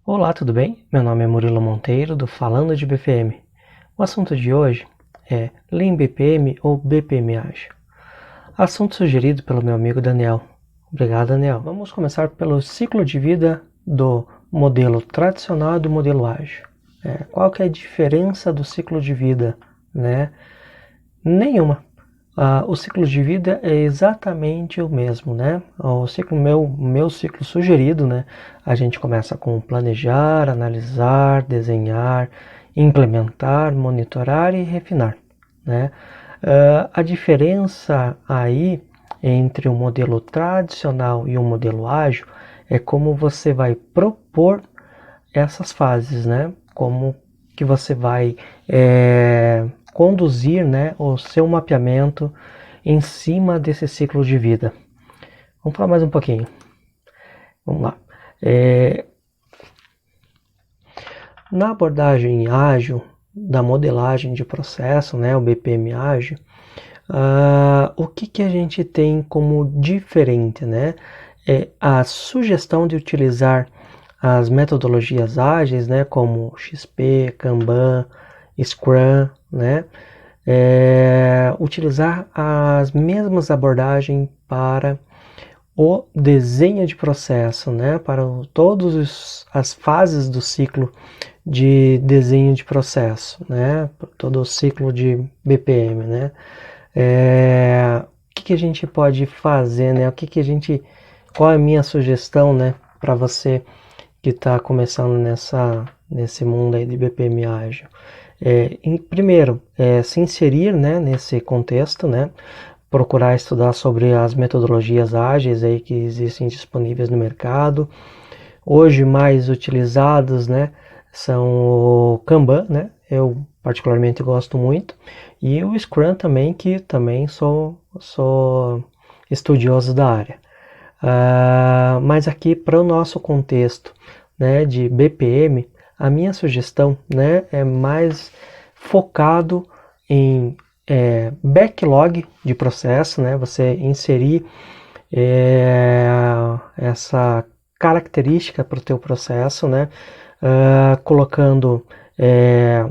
Olá, tudo bem? Meu nome é Murilo Monteiro, do Falando de BPM. O assunto de hoje é Lean BPM ou BPM Ágil. Assunto sugerido pelo meu amigo Daniel. Obrigado, Daniel. Vamos começar pelo ciclo de vida do modelo tradicional e do modelo ágil. Qual que é a diferença do ciclo de vida? Nenhuma. O ciclo de vida é exatamente o mesmo, né? O ciclo meu ciclo sugerido, né? A gente começa com planejar, analisar, desenhar, implementar, monitorar e refinar, né? A diferença aí entre o modelo tradicional e o modelo ágil é como você vai propor essas fases, né? Como que você vai conduzir, né, o seu mapeamento em cima desse ciclo de vida. Vamos falar mais um pouquinho. Vamos lá. Na abordagem ágil, da modelagem de processo, né, o BPM ágil, o que a gente tem como diferente, né? É a sugestão de utilizar as metodologias ágeis, né, como XP, Kanban, Scrum, né? Utilizar as mesmas abordagens para o desenho de processo, né, para todas as fases do ciclo de desenho de processo, né, todo o ciclo de BPM, né. O que a gente pode fazer, né, qual é a minha sugestão, né, para você que está começando nesse mundo aí de BPM ágil? Primeiro, se inserir, né, nesse contexto, né, procurar estudar sobre as metodologias ágeis aí que existem disponíveis no mercado. Hoje mais utilizados, né, são o Kanban, né, eu particularmente gosto muito, e o Scrum também, que também sou estudioso da área. Mas aqui para o nosso contexto, né, de BPM, a minha sugestão, né, é mais focado em backlog de processo, né, você inserir essa característica para o teu processo, né, colocando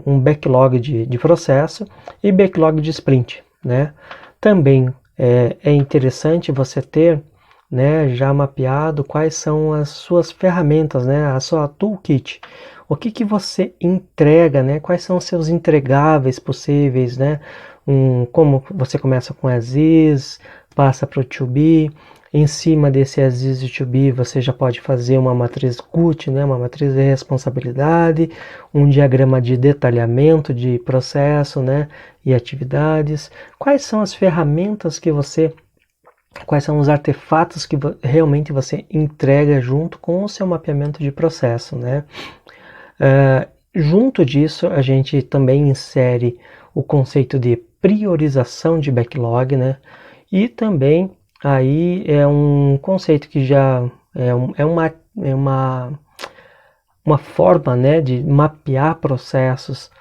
um backlog de processo e backlog de sprint, né. Também é interessante você ter, né, já mapeado quais são as suas ferramentas, né, a sua toolkit. O que você entrega, né? Quais são os seus entregáveis possíveis, né? Como você começa com as is, passa para o to be, em cima desse as is e to be você já pode fazer uma matriz GUT, né? Uma matriz de responsabilidade, um diagrama de detalhamento de processo, né? E atividades. Quais são as ferramentas quais são os artefatos que realmente você entrega junto com o seu mapeamento de processo, né? Junto disso, a gente também insere o conceito de priorização de backlog, né? E também aí é um conceito que já uma forma, né, de mapear processos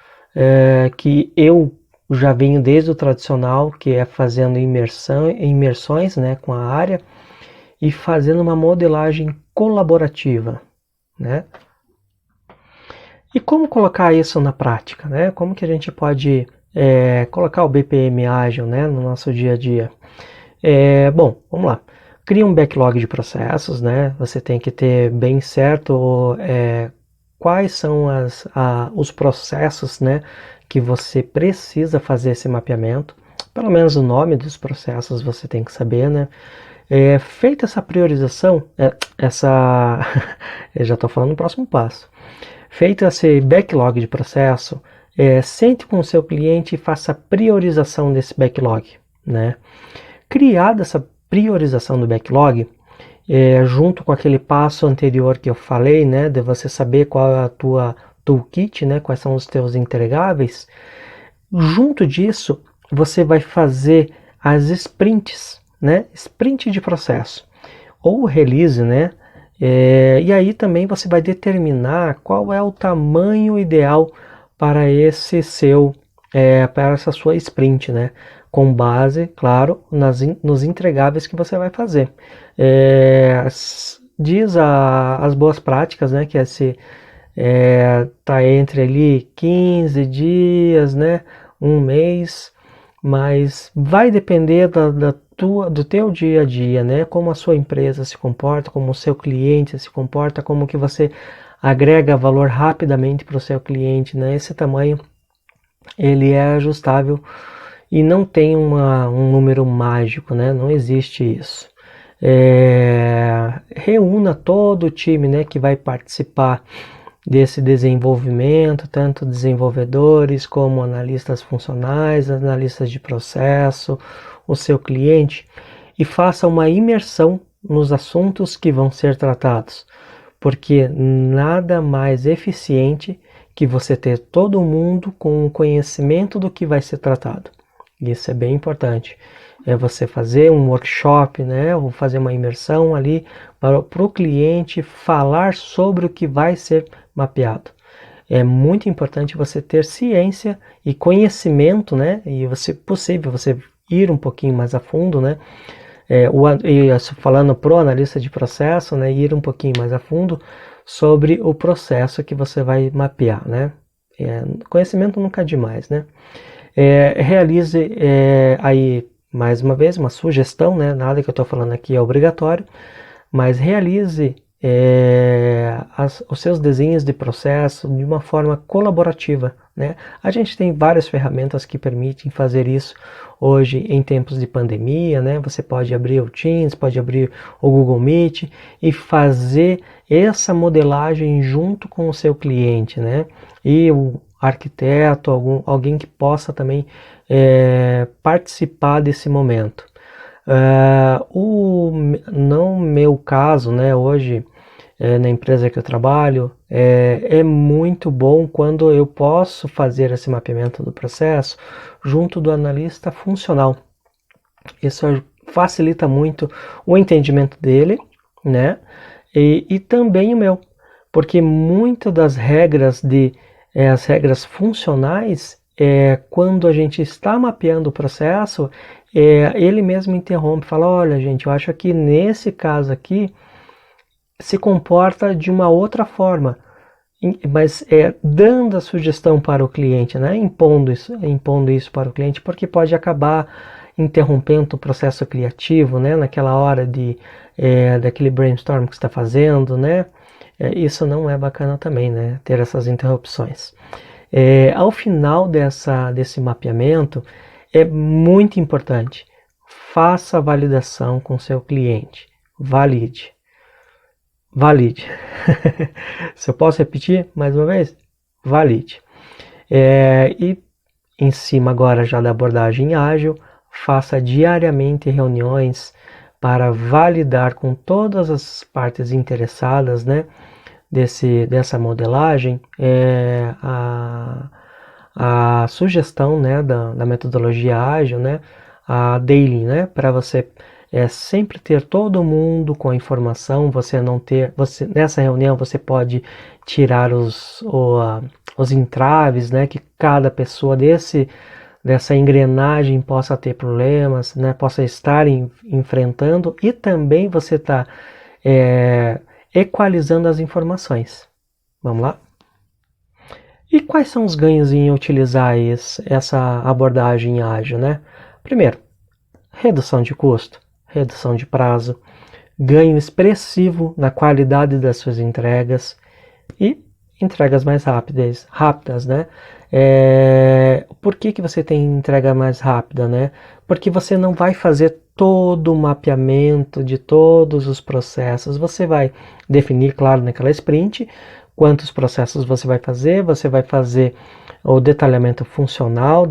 que eu já venho desde o tradicional, que é fazendo imersões, né, com a área e fazendo uma modelagem colaborativa, né? E como colocar isso na prática, né? Como que a gente pode colocar o BPM ágil, né, no nosso dia a dia? Bom, vamos lá. Cria um backlog de processos, né? Você tem que ter bem certo quais são os processos, né, que você precisa fazer esse mapeamento. Pelo menos o nome dos processos você tem que saber, né? Feita essa priorização, eu já estou falando no próximo passo. Feito esse backlog de processo, sente com o seu cliente e faça a priorização desse backlog, né? Criada essa priorização do backlog, junto com aquele passo anterior que eu falei, né, de você saber qual é a tua toolkit, né, quais são os teus entregáveis, junto disso você vai fazer as sprints, né, sprint de processo, ou release, né, e aí também você vai determinar qual é o tamanho ideal para para essa sua sprint, né? Com base, claro, nos entregáveis que você vai fazer. diz as boas práticas, né, que tá entre ali 15 dias, né, um mês, mas vai depender do teu dia a dia, né, como a sua empresa se comporta, como o seu cliente se comporta, como que você agrega valor rapidamente para o seu cliente, né, esse tamanho ele é ajustável e não tem um número mágico, né, não existe isso. Reúna todo o time, né, que vai participar desse desenvolvimento, tanto desenvolvedores como analistas funcionais, analistas de processo, o seu cliente, e faça uma imersão nos assuntos que vão ser tratados, porque nada mais eficiente que você ter todo mundo com o conhecimento do que vai ser tratado. Isso é bem importante. É você fazer um workshop, né, ou fazer uma imersão ali para o cliente falar sobre o que vai ser mapeado. É muito importante você ter ciência e conhecimento, né, e possível você ir um pouquinho mais a fundo, né, falando pro analista de processo, né, ir um pouquinho mais a fundo sobre o processo que você vai mapear, né. Conhecimento nunca é demais, né. Realize aí mais uma vez uma sugestão, né? Nada que eu estou falando aqui é obrigatório, mas realize os seus desenhos de processo de uma forma colaborativa, né? A gente tem várias ferramentas que permitem fazer isso hoje em tempos de pandemia, né? Você pode abrir o Teams, pode abrir o Google Meet e fazer essa modelagem junto com o seu cliente, né? E o arquiteto, alguém que possa também participar desse momento. No meu caso, né, hoje na empresa que eu trabalho, é muito bom quando eu posso fazer esse mapeamento do processo junto do analista funcional. Isso facilita muito o entendimento dele, né, e também o meu, porque muitas das regras as regras funcionais, quando a gente está mapeando o processo, ele mesmo interrompe, fala, olha gente, eu acho que nesse caso aqui se comporta de uma outra forma, mas dando a sugestão para o cliente, né? impondo isso para o cliente, porque pode acabar interrompendo o processo criativo, né? Naquela hora daquele brainstorm que você está fazendo, né? Isso não é bacana também, né? Ter essas interrupções. Ao final desse mapeamento, é muito importante, faça a validação com seu cliente, valide. Se eu posso repetir mais uma vez, valide. E em cima agora já da abordagem ágil, faça diariamente reuniões para validar com todas as partes interessadas, né, dessa modelagem, a sugestão, né, da metodologia ágil, né, a daily, né, para você sempre ter todo mundo com a informação, nessa reunião você pode tirar os entraves, né, que cada pessoa dessa engrenagem possa ter problemas, né, possa estar enfrentando, e também você está equalizando as informações. Vamos lá? E quais são os ganhos em utilizar essa abordagem ágil, né? Primeiro, redução de custo, redução de prazo, ganho expressivo na qualidade das suas entregas e entregas mais rápidas, né? Por que você tem entrega mais rápida, né? Porque você não vai fazer todo o mapeamento de todos os processos. Você vai definir, claro, naquela sprint, quantos processos você vai fazer o detalhamento funcional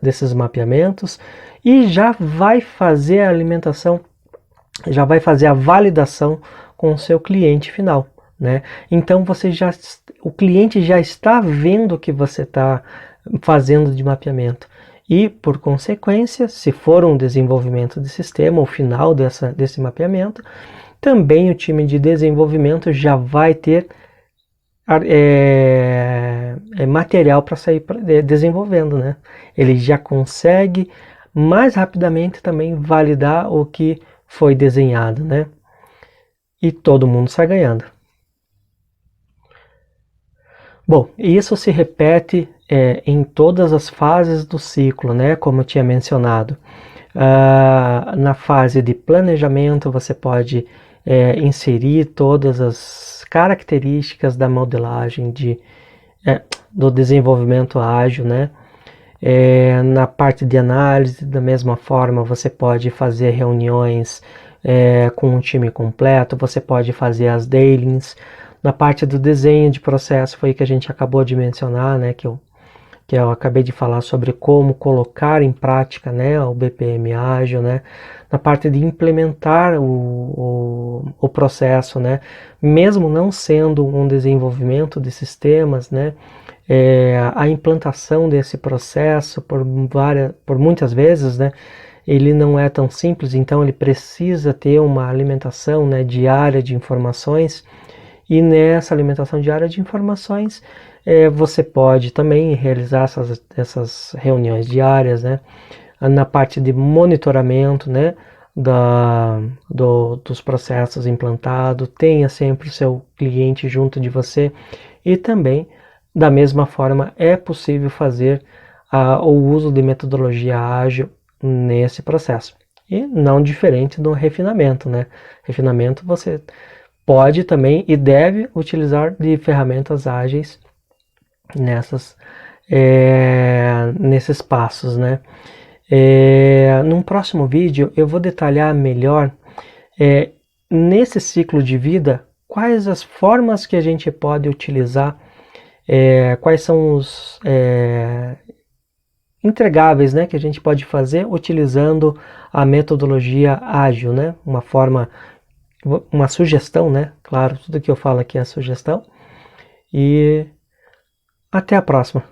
desses mapeamentos e já vai fazer a alimentação, já vai fazer a validação com o seu cliente final, né? Então o cliente já está vendo o que você está fazendo de mapeamento. E, por consequência, se for um desenvolvimento de sistema, o final desse mapeamento, também o time de desenvolvimento já vai ter material para sair desenvolvendo, né? Ele já consegue mais rapidamente também validar o que foi desenhado, né? E todo mundo sai ganhando. Bom, isso se repete em todas as fases do ciclo, né? Como eu tinha mencionado. Na fase de planejamento, você pode inserir todas as características da modelagem do desenvolvimento ágil, né? Na parte de análise, da mesma forma, você pode fazer reuniões com um time completo, você pode fazer as dailings. Na parte do desenho de processo, foi que a gente acabou de mencionar, né, que eu acabei de falar sobre como colocar em prática, né, o BPM ágil, né, na parte de implementar o processo, né, mesmo não sendo um desenvolvimento de sistemas, né, a implantação desse processo por muitas vezes, né, ele não é tão simples, então ele precisa ter uma alimentação, né, diária de informações, e nessa alimentação diária de informações você pode também realizar essas reuniões diárias, né, na parte de monitoramento, né, dos processos implantados, tenha sempre o seu cliente junto de você, e também da mesma forma é possível fazer o uso de metodologia ágil nesse processo. E não diferente do refinamento, né? Refinamento você pode também e deve utilizar de ferramentas ágeis nesses passos, né? Num próximo vídeo eu vou detalhar melhor nesse ciclo de vida quais as formas que a gente pode utilizar, quais são os entregáveis, né, que a gente pode fazer utilizando a metodologia ágil, né? Uma sugestão, né? Claro, tudo que eu falo aqui é sugestão. E até a próxima.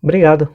Obrigado.